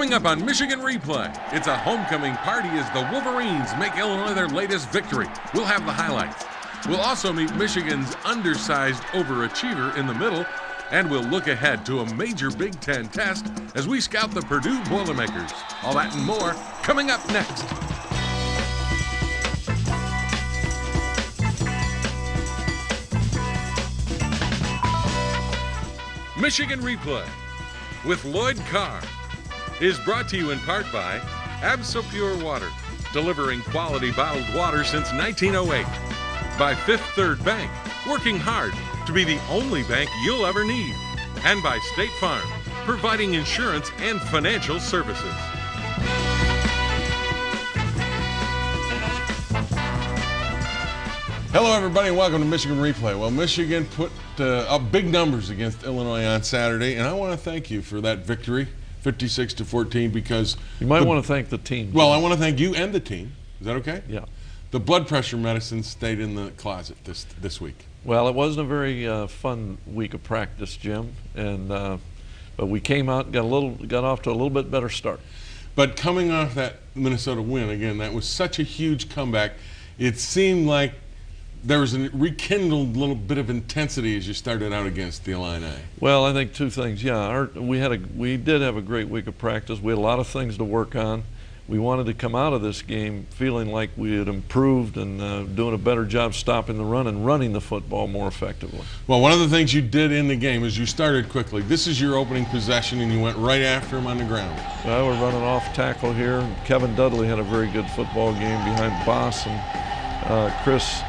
Coming up on Michigan Replay, it's a homecoming party as the Wolverines make Illinois their latest victory. We'll have the highlights. We'll also meet Michigan's undersized overachiever in the middle, and we'll look ahead to a major Big Ten test as we scout the Purdue Boilermakers. All that and more coming up next. Michigan Replay with Lloyd Carr is brought to you in part by Abso-Pure Water, delivering quality bottled water since 1908. By Fifth Third Bank, working hard to be the only bank you'll ever need. And by State Farm, providing insurance and financial services. Hello, everybody, and welcome to Michigan Replay. Well, Michigan put up big numbers against Illinois on Saturday, and I want to thank you for that victory. 56-14, because you might want to thank the team. Well, I want to thank you and the team. Is that okay? Yeah. The blood pressure medicine stayed in the closet this week. Well, it wasn't a very fun week of practice, Jim, and but we came out and got off to a little bit better start. But coming off that Minnesota win again, that was such a huge comeback. It seemed like there was a rekindled little bit of intensity as you started out against the Illini. Well, I think two things. Yeah, we did have a great week of practice. We had a lot of things to work on. We wanted to come out of this game feeling like we had improved and doing a better job stopping the run and running the football more effectively. Well, one of the things you did in the game is you started quickly. This is your opening possession, and you went right after him on the ground. Well, we're running off tackle here. Kevin Dudley had a very good football game behind Boss, and Chris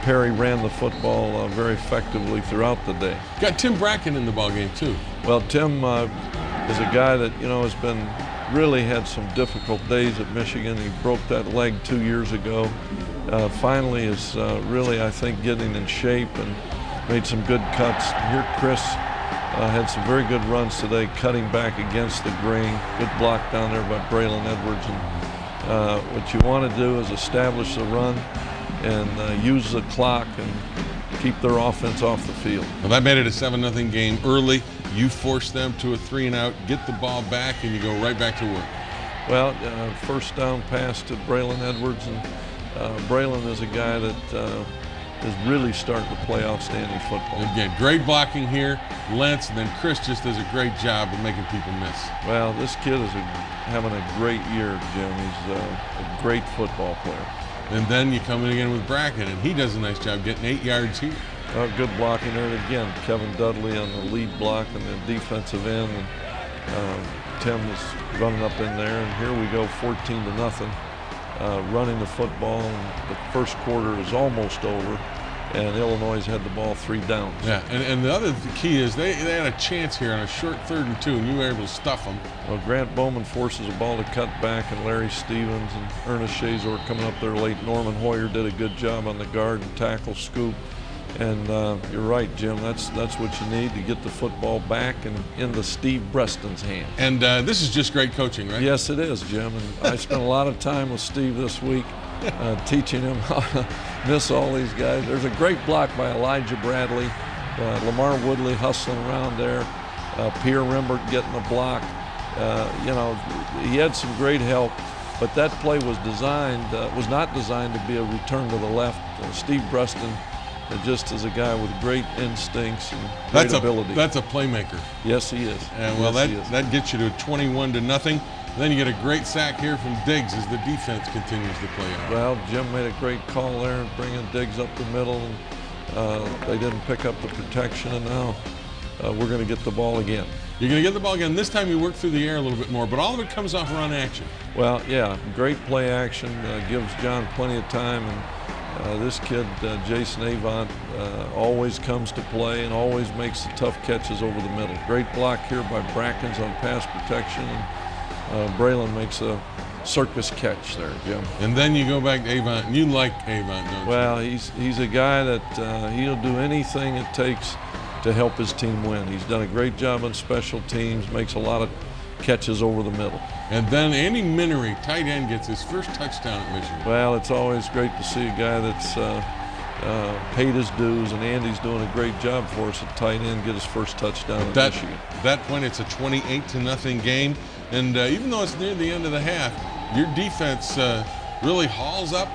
Perry ran the football very effectively throughout the day. Got Tim Bracken in the ball game too. Well, Tim is a guy that has been really had some difficult days at Michigan. He broke that leg 2 years ago. Finally is really, I think, getting in shape and made some good cuts. Here Chris had some very good runs today, cutting back against the grain. Good block down there by Braylon Edwards. And what you want to do is establish the run and use the clock and keep their offense off the field. Well, that made it a 7-0 game early. You force them to a 3-and-out, get the ball back, and you go right back to work. Well, first down pass to Braylon Edwards, and Braylon is a guy that is really starting to play outstanding football. Again, great blocking here. Lentz, and then Chris just does a great job of making people miss. Well, this kid is having a great year, Jim. He's a great football player. And then you come in again with Bracken, and he does a nice job getting 8 yards here. Good blocking there again. Kevin Dudley on the lead block and the defensive end, and Tim is running up in there. And here we go, 14-0, running the football. And the first quarter is almost over, and Illinois had the ball 3 downs. Yeah, and the other key is they had a chance here on a short 3rd and 2, and you were able to stuff them. Well, Grant Bowman forces a ball to cut back, and Larry Stevens and Ernest Shazor coming up there late. Norman Hoyer did a good job on the guard and tackle scoop. And you're right, Jim. That's what you need to get the football back and into Steve Breston's hands. And this is just great coaching, right? Yes, it is, Jim. And I spent a lot of time with Steve this week teaching him how to miss all these guys. There's a great block by Elijah Bradley, Lamar Woodley hustling around there, Pierre Rimbert getting the block. He had some great help, but that play was not designed to be a return to the left. Steve Breston just is a guy with great instincts and great ability. That's a playmaker. Yes, he is. And well, that gets you to 21-0. Then you get a great sack here from Diggs as the defense continues to play out. Well, Jim made a great call there, bringing Diggs up the middle, and they didn't pick up the protection, and now we're going to get the ball again. You're going to get the ball again. This time you work through the air a little bit more, but all of it comes off run action. Well, yeah, great play action, gives John plenty of time, and this kid, Jason Avant, always comes to play and always makes the tough catches over the middle. Great block here by Brackens on pass protection, and Braylon makes a circus catch there, Jim. And then you go back to Avant, and you like Avant, don't you? Well, he's a guy that he'll do anything it takes to help his team win. He's done a great job on special teams, makes a lot of catches over the middle. And then Andy Minery, tight end, gets his first touchdown at Michigan. Well, it's always great to see a guy that's paid his dues, and Andy's doing a great job for us at tight end, get his first touchdown in Michigan. At that point, it's a 28-0 game, and even though it's near the end of the half, your defense really hauls up.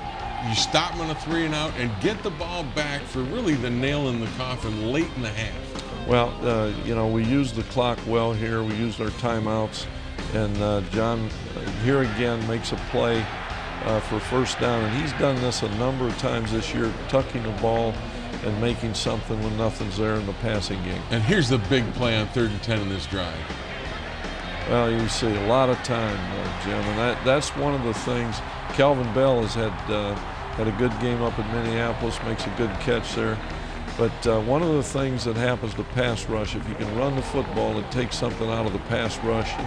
You stop them on a 3-and-out and get the ball back for really the nail in the coffin late in the half. Well, you know, we used the clock well here. We used our timeouts, and John here again makes a play for first down, and he's done this a number of times this year, tucking the ball and making something when nothing's there in the passing game. And here's the big play on 3rd and 10 in this drive. Well, you see a lot of time, Jim, and that's one of the things. Calvin Bell has had a good game up in Minneapolis, makes a good catch there. But one of the things that happens to pass rush, if you can run the football, it takes something out of the pass rush. And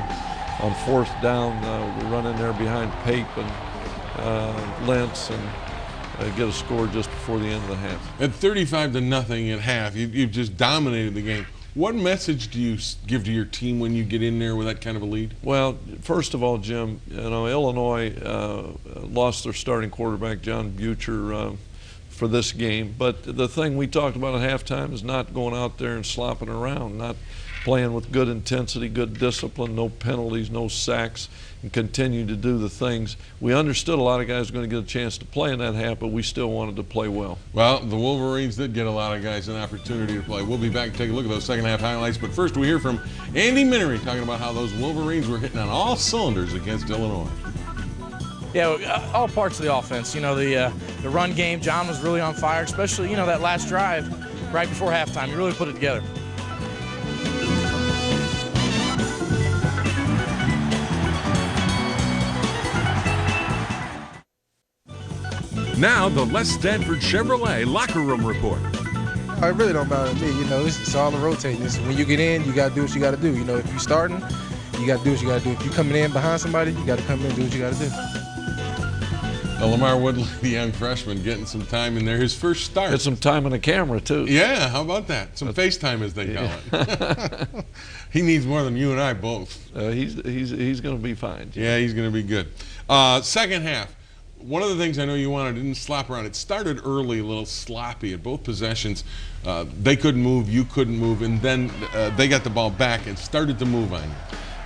on 4th down, we run in there behind Pape and Lentz and get a score just before the end of the half. At 35-0 at half, you've just dominated the game. What message do you give to your team when you get in there with that kind of a lead? Well, first of all, Jim, you know, Illinois lost their starting quarterback, John Butcher, for this game. But the thing we talked about at halftime is not going out there and slopping around, not playing with good intensity, good discipline, no penalties, no sacks, and continue to do the things. We understood a lot of guys were going to get a chance to play in that half, but we still wanted to play well. Well, the Wolverines did get a lot of guys an opportunity to play. We'll be back to take a look at those second half highlights, but first we hear from Andy Minery talking about how those Wolverines were hitting on all cylinders against Illinois. Yeah, all parts of the offense. You know, the run game, John was really on fire, especially, you know, that last drive right before halftime. He really put it together. Now, the Les Stanford Chevrolet locker room report. It really don't matter to me. You know, it's all the rotating. When you get in, you got to do what you got to do. You know, if you're starting, you got to do what you got to do. If you're coming in behind somebody, you got to come in and do what you got to do. Lamar Woodley, the young freshman, getting some time in there. His first start. Get some time on the camera, too. Yeah, how about that? Some FaceTime, as they call it. He needs more than you and I both. He's going to be fine. Yeah, he's going to be good. Second half. One of the things I know you wanted, didn't slop around. It started early, a little sloppy at both possessions. They couldn't move, you couldn't move, and then they got the ball back and started to move on you.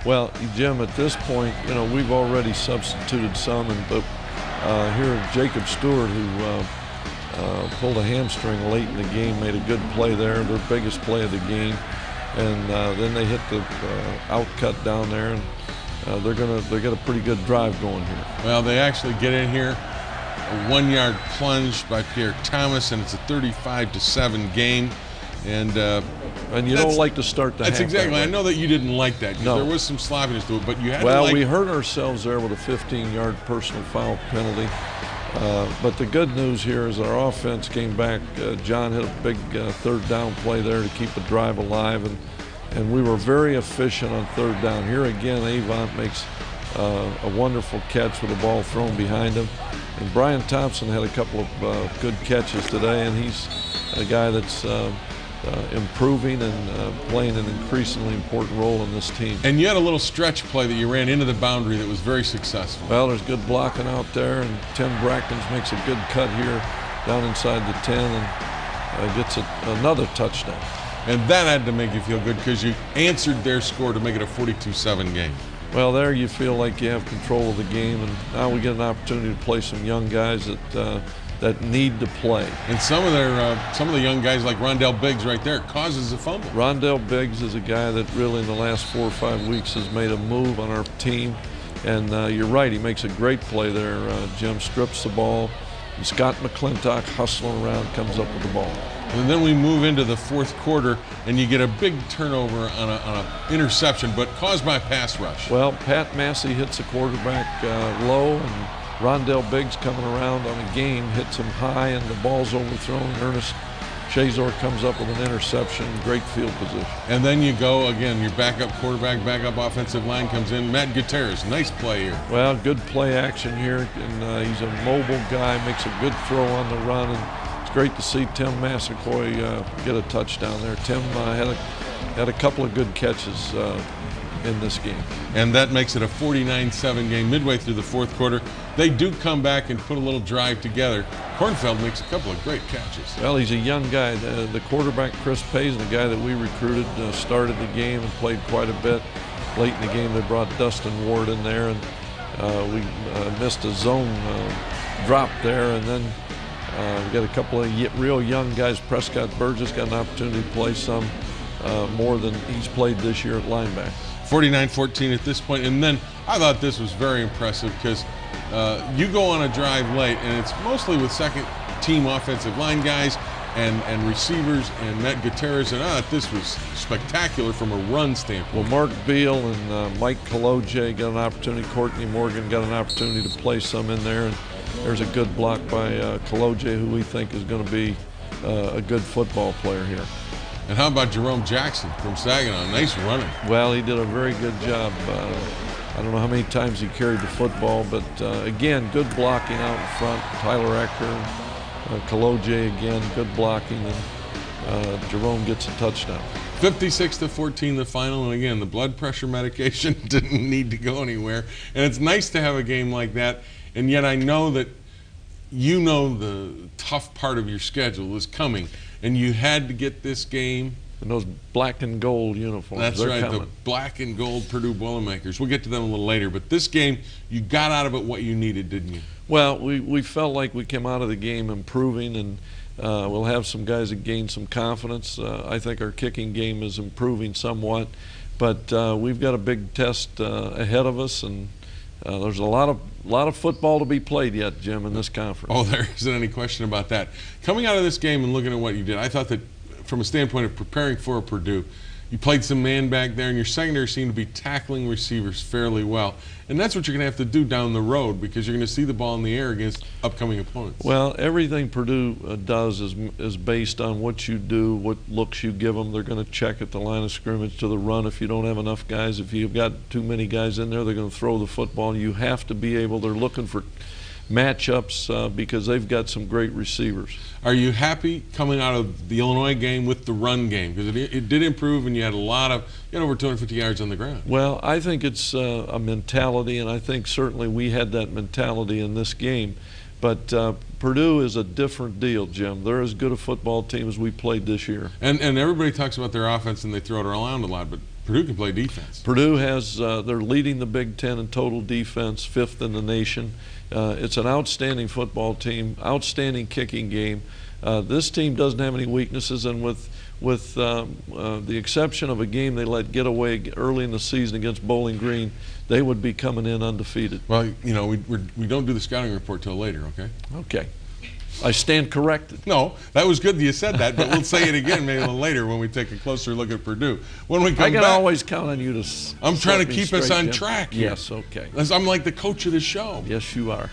Well, Jim, at this point, you know, we've already substituted some, but here Jacob Stewart, who pulled a hamstring late in the game, made a good play there, their biggest play of the game, and then they hit the out cut down there, and they got a pretty good drive going here. Well, they actually get in here, a 1-yard plunge by Pierre Thomas, and it's a 35-7 game. And you don't like to start the half. That's exactly. That I know that you didn't like that because no. there was some sloppiness to it, but you had well, to like. We hurt ourselves there with a 15-yard personal foul penalty. But the good news here is our offense came back. John hit a big 3rd down play there to keep the drive alive, and we were very efficient on 3rd down. Here again, Avant makes a wonderful catch with the ball thrown behind him. And Brian Thompson had a couple of good catches today, and he's a guy that's improving and playing an increasingly important role in this team. And you had a little stretch play that you ran into the boundary that was very successful. Well, there's good blocking out there, and Tim Brackens makes a good cut here down inside the 10 and gets another touchdown. And that had to make you feel good because you answered their score to make it a 42-7 game. Well, there you feel like you have control of the game, and now we get an opportunity to play some young guys that need to play. And some of the young guys like Rondell Biggs right there causes a fumble. Rondell Biggs is a guy that really in the last 4 or 5 weeks has made a move on our team, and you're right, he makes a great play there. Jim strips the ball, and Scott McClintock hustling around, comes up with the ball. And then we move into the 4th quarter, and you get a big turnover on an interception, but caused by pass rush. Well, Pat Massey hits the quarterback low, and Rondell Biggs coming around on a game hits him high, and the ball's overthrown. Ernest Shazor comes up with an interception, great field position. And then you go again, your backup quarterback, backup offensive line comes in. Matt Gutierrez, nice play here. Well, good play action here, and he's a mobile guy, makes a good throw on the run, and it's great to see Tim Massaquoi get a touchdown there. Tim had a couple of good catches in this game. And that makes it a 49-7 game midway through the 4th quarter. they do come back and put a little drive together. Kornfeld makes a couple of great catches. Well, he's a young guy. The quarterback, Chris Payson, the guy that we recruited, started the game and played quite a bit. Late in the game, they brought Dustin Ward in there, and we missed a zone drop there, and then we got a couple of real young guys. Prescott Burgess got an opportunity to play some more than he's played this year at linebacker. 49-14 at this point, and then I thought this was very impressive because you go on a drive late, and it's mostly with second-team offensive line guys and receivers and Matt Gutierrez, and I thought this was spectacular from a run standpoint. Well, Mark Beal and Mike Kaloje got an opportunity. Courtney Morgan got an opportunity to play some in there, and there's a good block by Kaloje, who we think is going to be a good football player here. And how about Jerome Jackson from Saginaw? Nice running. Well, he did a very good job. I don't know how many times he carried the football, but again, good blocking out in front. Tyler Ecker, Kaloje again, good blocking, and Jerome gets a touchdown. 56-14 the final, and again, the blood pressure medication didn't need to go anywhere. And it's nice to have a game like that, and yet I know that you know the tough part of your schedule is coming, and you had to get this game. And those black and gold uniforms. That's they're right, coming. the black and gold Purdue Boilermakers. We'll get to them a little later, but this game, you got out of it what you needed, didn't you? Well, we felt like we came out of the game improving, and we'll have some guys that gain some confidence. I think our kicking game is improving somewhat, but we've got a big test ahead of us, and there's a lot of football to be played yet, Jim, in this conference. Oh, there isn't any question about that. Coming out of this game and looking at what you did, I thought that from a standpoint of preparing for Purdue, you played some man back there, and your secondary seemed to be tackling receivers fairly well. And that's what you're going to have to do down the road, because you're going to see the ball in the air against upcoming opponents. Well, everything Purdue does is based on what you do, what looks you give them. They're going to check at the line of scrimmage to the run if you don't have enough guys. If you've got too many guys in there, they're going to throw the football. You have to be able, they're looking for matchups because they've got some great receivers. Are you happy coming out of the Illinois game with the run game? Because it did improve, and you had over 250 yards on the ground. Well, I think it's a mentality, and I think certainly we had that mentality in this game. But Purdue is a different deal, Jim. They're as good a football team as we played this year. And everybody talks about their offense, and they throw it around a lot, but Purdue can play defense. Purdue has, they're leading the Big Ten in total defense, 5th in the nation. It's an outstanding football team, outstanding kicking game. This team doesn't have any weaknesses, and with the exception of a game they let get away early in the season against Bowling Green, they would be coming in undefeated. Well, you know, we don't do the scouting report till later, okay? Okay. I stand corrected. No, that was good that you said that, but we'll say it again maybe a little later when we take a closer look at Purdue. When we come back, I can always count on you to. I'm trying to keep us on Jim. track here. Yes, okay. I'm like the coach of the show. Yes, you are.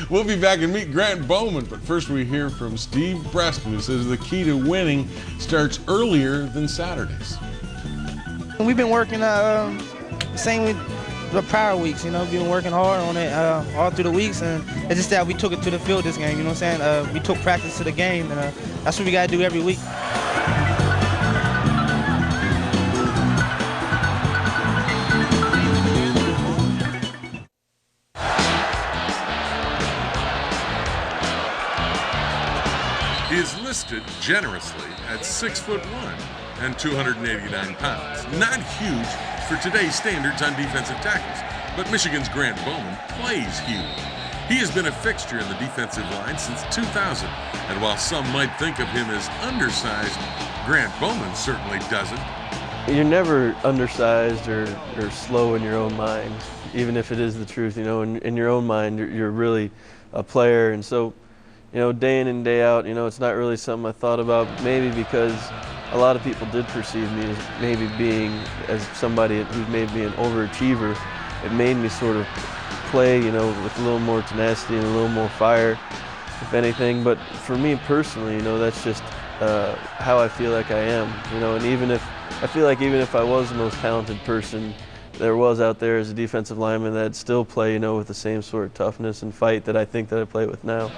We'll be back and meet Grant Bowman, but first we hear from Steve Preston, who says the key to winning starts earlier than Saturdays. We've been working same with the prior weeks, you know, been working hard on it all through the weeks, and it's just that we took it to the field this game, you know what I'm saying? We took practice to the game, and that's what we got to do every week. He is listed generously at 6'1" and 289 pounds. Not huge for today's standards on defensive tackles, but Michigan's Grant Bowman plays huge. He has been a fixture in the defensive line since 2000, and while some might think of him as undersized, Grant Bowman certainly doesn't. You're never undersized or slow in your own mind, even if it is the truth. You know, in your own mind, you're really a player, and so, you know, day in and day out, you know, it's not really something I thought about, maybe because a lot of people did perceive me as maybe being as somebody who's maybe an overachiever. It made me sort of play, you know, with a little more tenacity and a little more fire, if anything. But for me personally, you know, that's just how I feel like I am, you know. And even if I was the most talented person there was out there as a defensive lineman, that'd still play, you know, with the same sort of toughness and fight that I think that I play with now.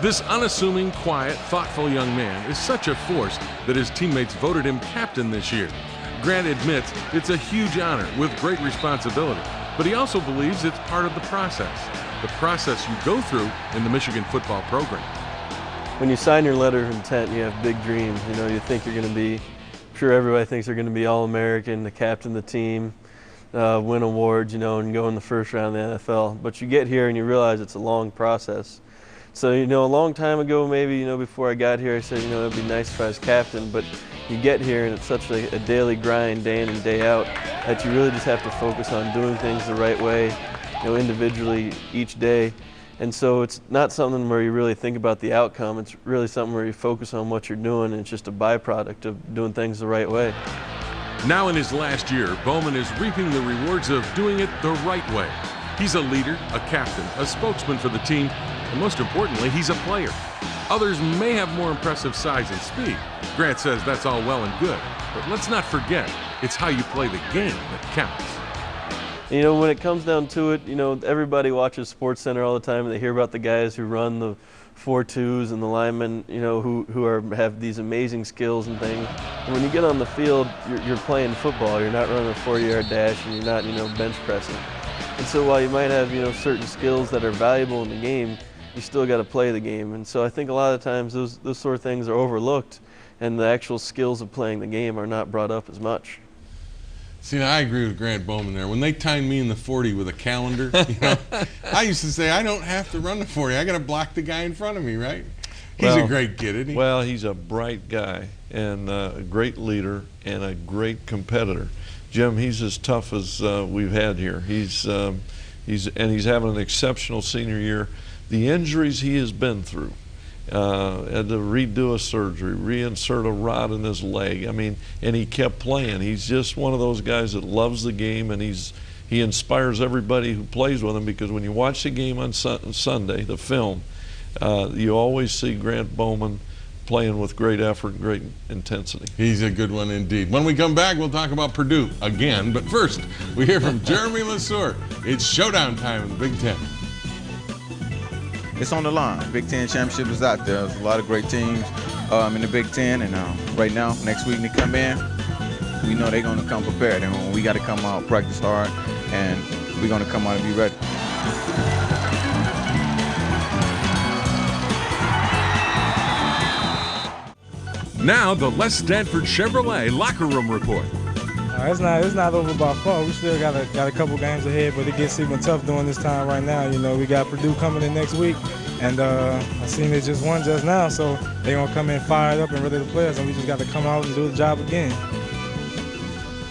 This unassuming, quiet, thoughtful young man is such a force that his teammates voted him captain this year. Grant admits it's a huge honor with great responsibility, but he also believes it's part of the process. the process you go through in the Michigan football program. When you sign your letter of intent, you have big dreams. You know, you think you're going to be, I'm sure everybody thinks they're going to be All-American, the captain of the team, win awards, you know, and go in the first round of the NFL. But you get here and you realize it's a long process. So, you know, a long time ago, maybe, you know, before I got here, I said, you know, it'd be nice if I was captain. But you get here and it's such a daily grind, day in and day out, that you really just have to focus on doing things the right way, you know, individually each day. And so it's not something where you really think about the outcome. It's really something where you focus on what you're doing, and it's just a byproduct of doing things the right way. Now in his last year, Bowman is reaping the rewards of doing it the right way. He's a leader, a captain, a spokesman for the team, and most importantly, he's a player. Others may have more impressive size and speed. Grant says that's all well and good, but let's not forget, it's how you play the game that counts. You know, when it comes down to it, you know, everybody watches SportsCenter all the time, and they hear about the guys who run the 4.2s and the linemen, you know, who have these amazing skills and things. And when you get on the field, you're playing football. You're not running a 40-yard dash, and you're not, you know, bench pressing. And so while you might have, you know, certain skills that are valuable in the game, you still got to play the game. And so I think a lot of times those sort of things are overlooked, and the actual skills of playing the game are not brought up as much. See, I agree with Grant Bowman there. When they timed me in the 40 with a calendar, you know, I used to say, I don't have to run the 40. I got to block the guy in front of me, right? He's a great kid, isn't he? Well, he's a bright guy and a great leader and a great competitor. Jim, he's as tough as we've had here. He's having an exceptional senior year. The injuries he has been through, had to redo a surgery, reinsert a rod in his leg. I mean, and he kept playing. He's just one of those guys that loves the game, and he inspires everybody who plays with him, because when you watch the game on Sunday, the film, you always see Grant Bowman playing with great effort and great intensity. He's a good one indeed. When we come back, we'll talk about Purdue again. But first, we hear from Jeremy Lesueur. It's showdown time in the Big Ten. It's on the line. Big Ten championship is out there. There's a lot of great teams in the Big Ten, and right now, next week they come in, we know they're going to come prepared, and we got to come out, practice hard, and we're going to come out and be ready. Now the Les Stanford Chevrolet locker room report. It's not over by far. We still got a couple games ahead, but it gets even tough during this time right now. You know, we got Purdue coming in next week, and I seen it just won just now, so they're gonna come in fired up and ready to play us, and we just got to come out and do the job again.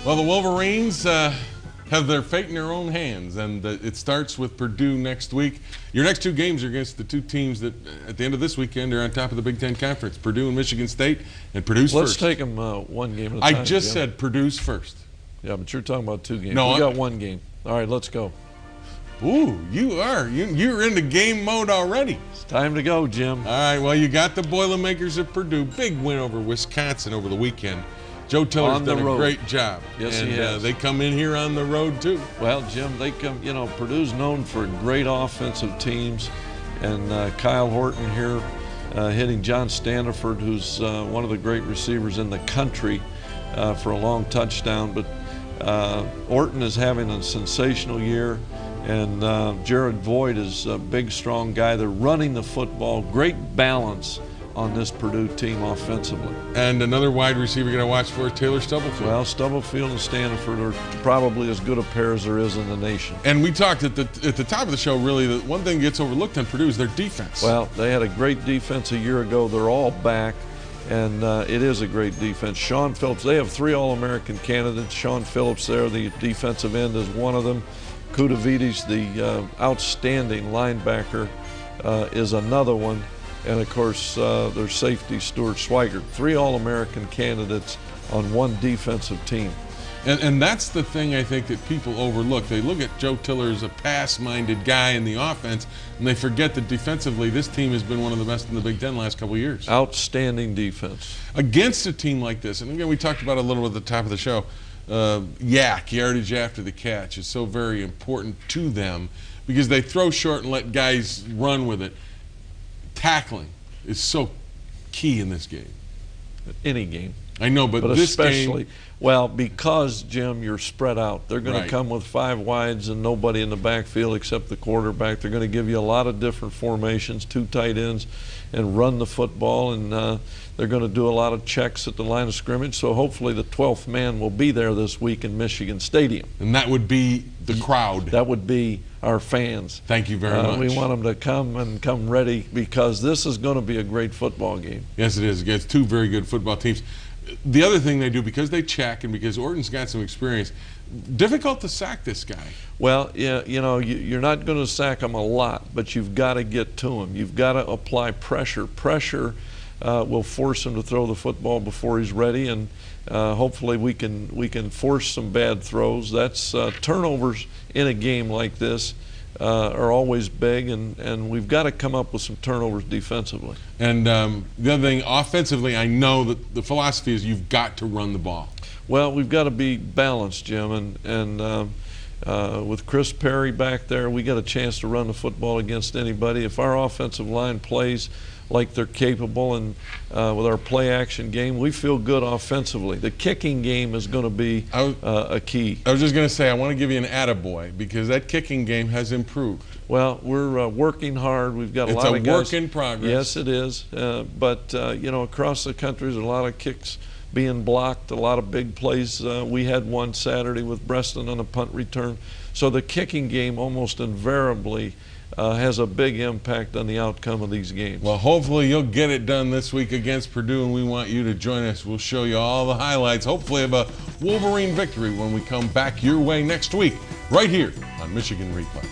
Well, the Wolverines have their fate in their own hands, and it starts with Purdue next week. Your next two games are against the two teams that, at the end of this weekend, are on top of the Big Ten Conference, Purdue and Michigan State, and Purdue's first. Let's take them one game at a time. I just said Purdue's first. Yeah, but you're talking about two games. No, we got one game. All right, let's go. Ooh, you're into game mode already. It's time to go, Jim. All right, well, you got the Boilermakers of Purdue. Big win over Wisconsin over the weekend. Joe Tiller's done a great job. Yes, and, he has. They come in here on the road, too. Well, Jim, they come, you know, Purdue's known for great offensive teams, and Kyle Horton here hitting John Standiford, who's one of the great receivers in the country, for a long touchdown. But Horton is having a sensational year, and Jared Voigt is a big, strong guy. They're running the football, great balance on this Purdue team offensively. And another wide receiver you're going to watch for is Taylor Stubblefield. Well, Stubblefield and Standiford are probably as good a pair as there is in the nation. And we talked at the top of the show, really, that one thing that gets overlooked on Purdue is their defense. Well, they had a great defense a year ago. They're all back, and it is a great defense. Sean Phillips, they have 3 All-American candidates. Sean Phillips there, the defensive end, is one of them. Kudavides, the outstanding linebacker, is another one. And of course, their safety, Stuart Swigert. 3 All-American candidates on one defensive team. And that's the thing I think that people overlook. They look at Joe Tiller as a pass-minded guy in the offense, and they forget that defensively, this team has been one of the best in the Big Ten the last couple of years. Outstanding defense. Against a team like this, and again, we talked about it a little at the top of the show, yardage after the catch is so very important to them because they throw short and let guys run with it. Tackling is so key in this game. Any game. I know, but this especially, game, well, because, Jim, you're spread out. They're going Right. to come with 5 wides and nobody in the backfield except the quarterback. They're going to give you a lot of different formations, 2 tight ends, and run the football. And they're going to do a lot of checks at the line of scrimmage. So hopefully the 12th man will be there this week in Michigan Stadium. and that would be the crowd. That would be our fans. Thank you very much. We want them to come ready, because this is going to be a great football game. Yes, it is. Against 2 very good football teams. The other thing they do, because they check and because Orton's got some experience, difficult to sack this guy. Well, yeah, you're not going to sack him a lot, but you've got to get to him. You've got to apply pressure. Pressure will force him to throw the football before he's ready, and hopefully we can force some bad throws. That's turnovers in a game like this are always big, and we've got to come up with some turnovers defensively. And the other thing, offensively, I know that the philosophy is you've got to run the ball. Well, we've got to be balanced, Jim, and with Chris Perry back there, we got a chance to run the football against anybody. If our offensive line plays like they're capable, and with our play action game, we feel good offensively. The kicking game is going to be a key. I was just going to say, I want to give you an attaboy, because that kicking game has improved. Well, we're working hard. We've got a lot of guys. It's a work in progress. Yes, it is. But across the country, there's a lot of kicks being blocked, a lot of big plays. We had one Saturday with Breston on a punt return. So the kicking game almost invariably has a big impact on the outcome of these games. Well, hopefully you'll get it done this week against Purdue, and we want you to join us. We'll show you all the highlights, hopefully, of a Wolverine victory when we come back your way next week, right here on Michigan Replay.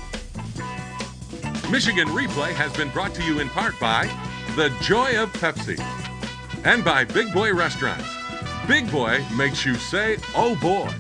Michigan Replay has been brought to you in part by The Joy of Pepsi and by Big Boy Restaurants. Big Boy makes you say, oh boy.